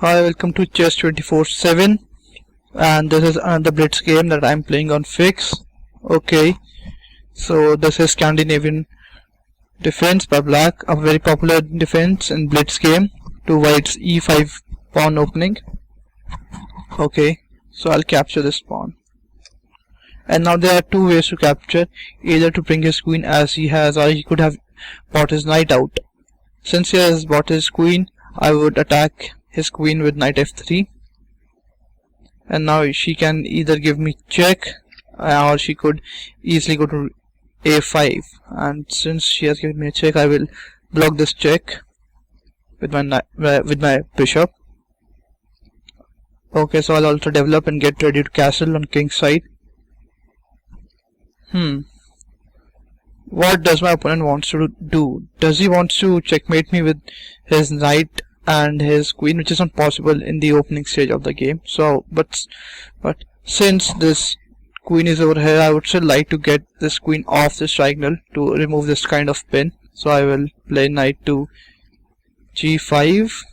Hi, welcome to Chess 24/7, and this is another blitz game that I'm playing on FICS. Okay, so this is Scandinavian defense by black, a very popular defense in blitz game to white's e5 pawn opening. Okay, so I'll capture this pawn. And now there are two ways to capture, either to bring his queen as he has, or he could have bought his knight out. Since he has bought his queen, I would attack his queen with knight f3, and now she can either give me check or she could easily go to a5, and since she has given me a check, I will block this check with my bishop. Okay, so I'll also develop and get ready to castle on king's side. What does my opponent wants to do? Does he wants to checkmate me with his knight and his queen, which is not possible in the opening stage of the game? So but since this queen is over here, I would still like to get this queen off this diagonal to remove this kind of pin. So I will play knight to g5.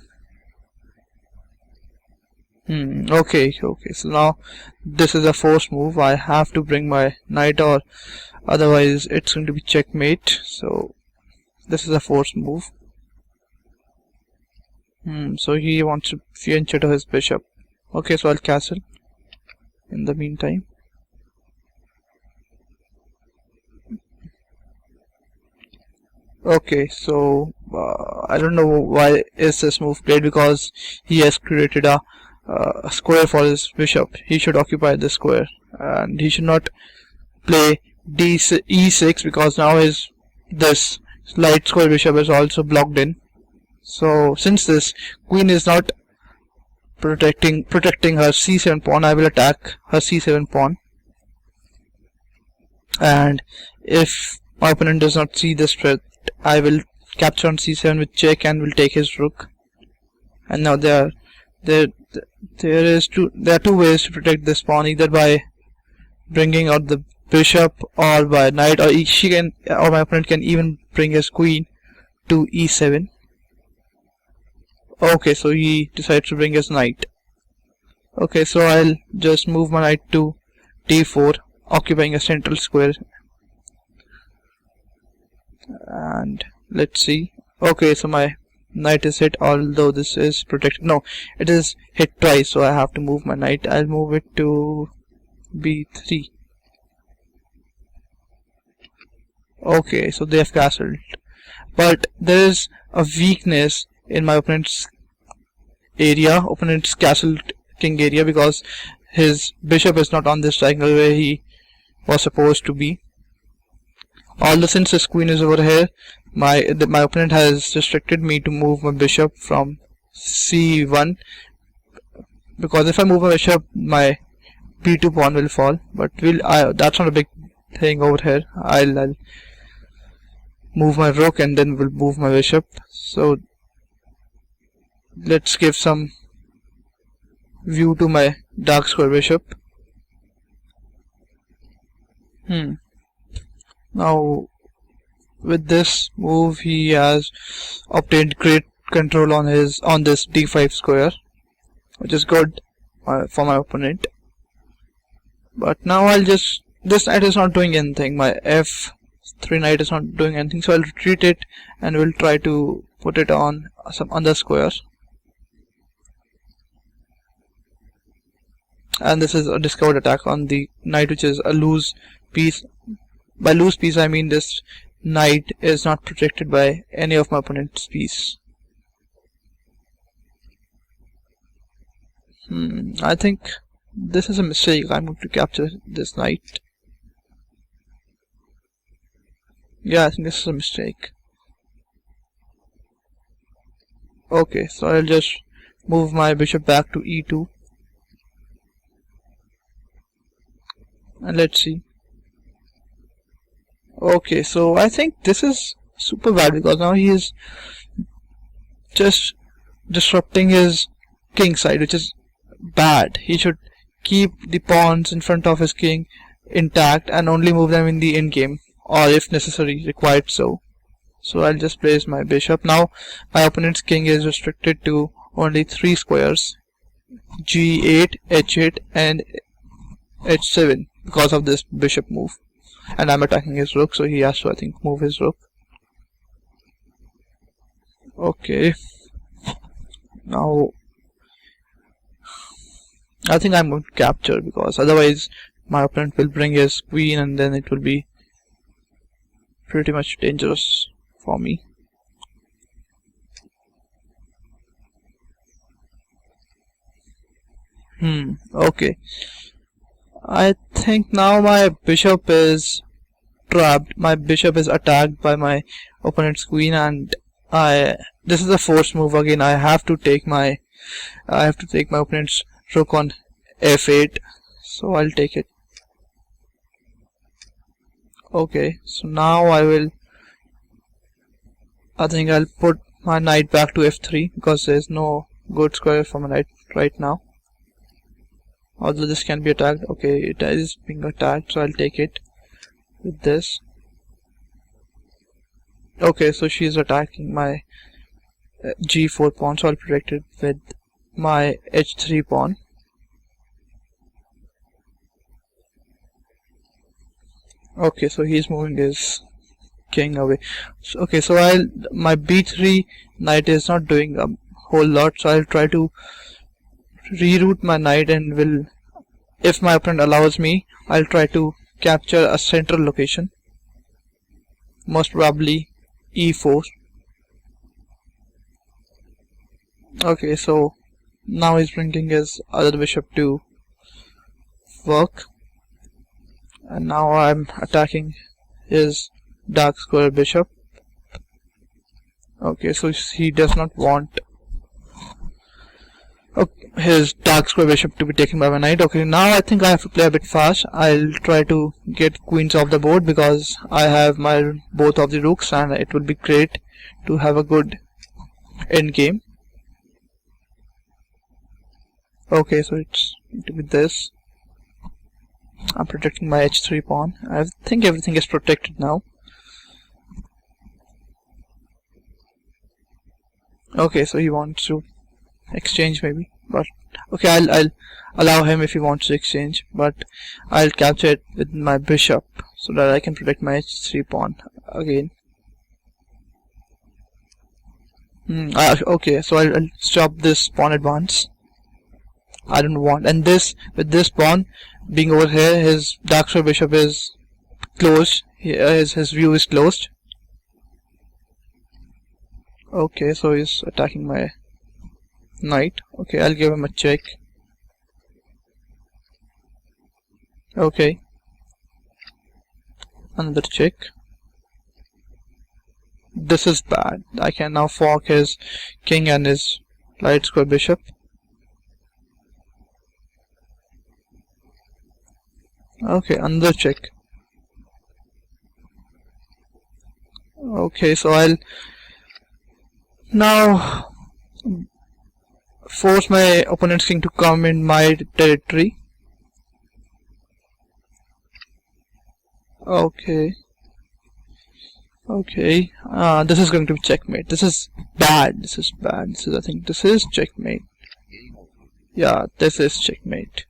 Okay, so now this is a forced move. I have to bring my knight, or otherwise it's going to be checkmate. So this is a forced move. So he wants to fianchetto to his bishop. Okay, so I'll castle in the meantime. Okay, so I don't know why is this move played, because he has created a square for his bishop. He should occupy this square, and he should not play e6, because now this light square bishop is also blocked in. So since this queen is not protecting her c7 pawn, I will attack her c7 pawn, and if my opponent does not see this threat, I will capture on c7 with check and will take his rook. And now there are two ways to protect this pawn, either by bringing out the bishop or by knight, or my opponent can even bring his queen to e7. Okay, so he decides to bring his knight. Okay, so I'll just move my knight to d4, occupying a central square. And let's see. Okay, so my knight is hit, although this is protected. No, it is hit twice, so I have to move my knight. I'll move it to b3. Okay, so they have castled, but there is a weakness in my opponent's castle king area, because his bishop is not on this diagonal where he was supposed to be. Although since his queen is over here, my opponent has restricted me to move my bishop from c1, because if I move my bishop, my b2 pawn will fall. But that's not a big thing over here. I'll move my rook and then we'll move my bishop. So let's give some view to my dark square bishop. Now with this move, he has obtained great control on this d5 square, which is good for my opponent. But now this knight is not doing anything. My f3 knight is not doing anything, so I'll retreat it and we'll try to put it on some other square. And this is a discovered attack on the knight, which is a loose piece. By loose piece, I mean this knight is not protected by any of my opponent's piece. I think this is a mistake. I'm going to capture this knight. Yeah, I think this is a mistake. Okay, so I'll just move my bishop back to e2. And let's see. Okay, so I think this is super bad, because now he is just disrupting his king side, which is bad. He should keep the pawns in front of his king intact and only move them in the endgame, or if necessary, required so. So I'll just place my bishop. Now my opponent's king is restricted to only 3 squares, G8, H8 and H7, because of this bishop move. And I'm attacking his rook, so he has to, I think, move his rook. Okay, now I think I'm going to capture, because otherwise my opponent will bring his queen and then it will be pretty much dangerous for me. Okay, I think now my bishop is trapped. My bishop is attacked by my opponent's queen, and this is a forced move again. I have to take my opponent's rook on f8, so I'll take it. Okay, so now I think I'll put my knight back to f3, because there's no good square for my knight right now. Although this can be attacked. Okay, it is being attacked, so I'll take it with this. Okay, so she's attacking my g4 pawn, so I'll protect it with my h3 pawn. Okay, so he's moving his king away. So, okay, so my b3 knight is not doing a whole lot, so I'll try to reroute my knight, and if my opponent allows me, I'll try to capture a central location, most probably e4. Okay, so now he's bringing his other bishop to work, and now I'm attacking his dark square bishop. Okay, so he does not want his dark square bishop to be taken by my knight. Okay, now I think I have to play a bit fast. I'll try to get queens off the board, because I have both of the rooks, and it would be great to have a good end game. Okay, so it's with this. I'm protecting my h3 pawn. I think everything is protected now. Okay, so he wants to exchange maybe, but okay, I'll allow him if he wants to exchange, but I'll capture it with my bishop so that I can protect my h3 pawn again. Okay, so I'll stop this pawn advance. I don't want, and with this pawn being over here, his dark square bishop is closed. His view is closed. Okay, so he's attacking my knight. Okay, I'll give him a check. Okay, another check. This is bad. I can now fork his king and his light square bishop. Okay, another check. Okay, so I'll now force my opponent's king to come in my territory. Okay. Okay. This is going to be checkmate. This is bad. This is bad. I think this is checkmate. Yeah, this is checkmate.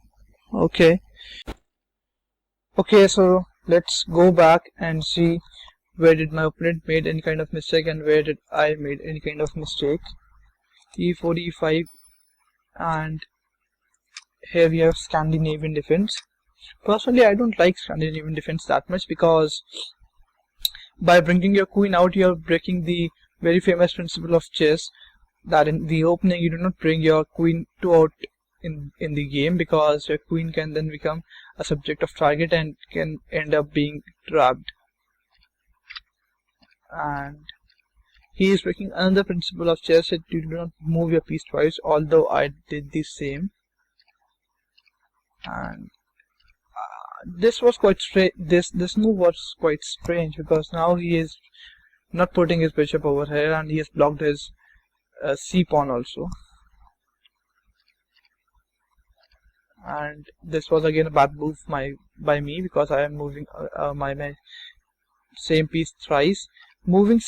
Okay. Okay, so let's go back and see where did my opponent made any kind of mistake and where did I made any kind of mistake. e4, e5, and here we have Scandinavian defense. Personally, I don't like Scandinavian defense that much, because by bringing your queen out, you are breaking the very famous principle of chess, that in the opening you do not bring your queen out in the game, because your queen can then become a subject of target and can end up being trapped. And he is breaking another principle of chess, that you do not move your piece twice, although I did the same. And this was quite strange. This move was quite strange, because now he is not putting his bishop over here, and he has blocked his c pawn also. And this was again a bad move by me, because I am moving my same piece thrice. Moving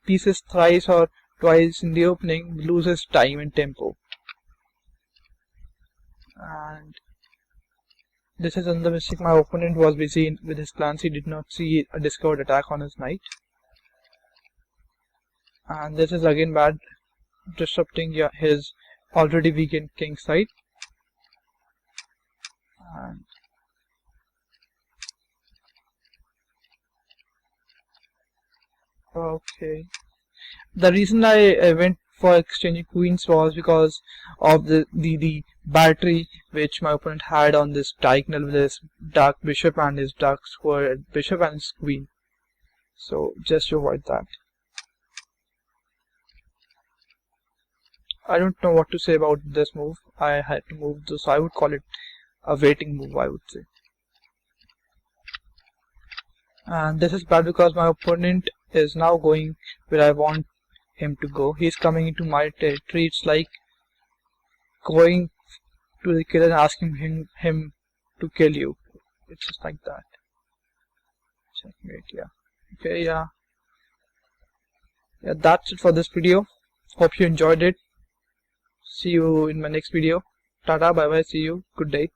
pieces thrice or twice in the opening loses time and tempo. And this is another mistake. My opponent was busy with his plans. He did not see a discovered attack on his knight. And this is again bad, disrupting his already weakened king side. And okay, the reason I went for exchanging queens was because of the battery which my opponent had on this diagonal with his dark bishop and his dark square bishop and his queen. So just to avoid that. I don't know what to say about this move. I had to move this, so I would call it a waiting move, I would say. And this is bad because my opponent is now going where I want him to go. He's coming into my territory. It's like going to the killer and asking him to kill you. It's just like that. Checkmate, yeah. Okay, yeah. Yeah, that's it for this video. Hope you enjoyed it. See you in my next video. Tata, bye bye, see you. Good day.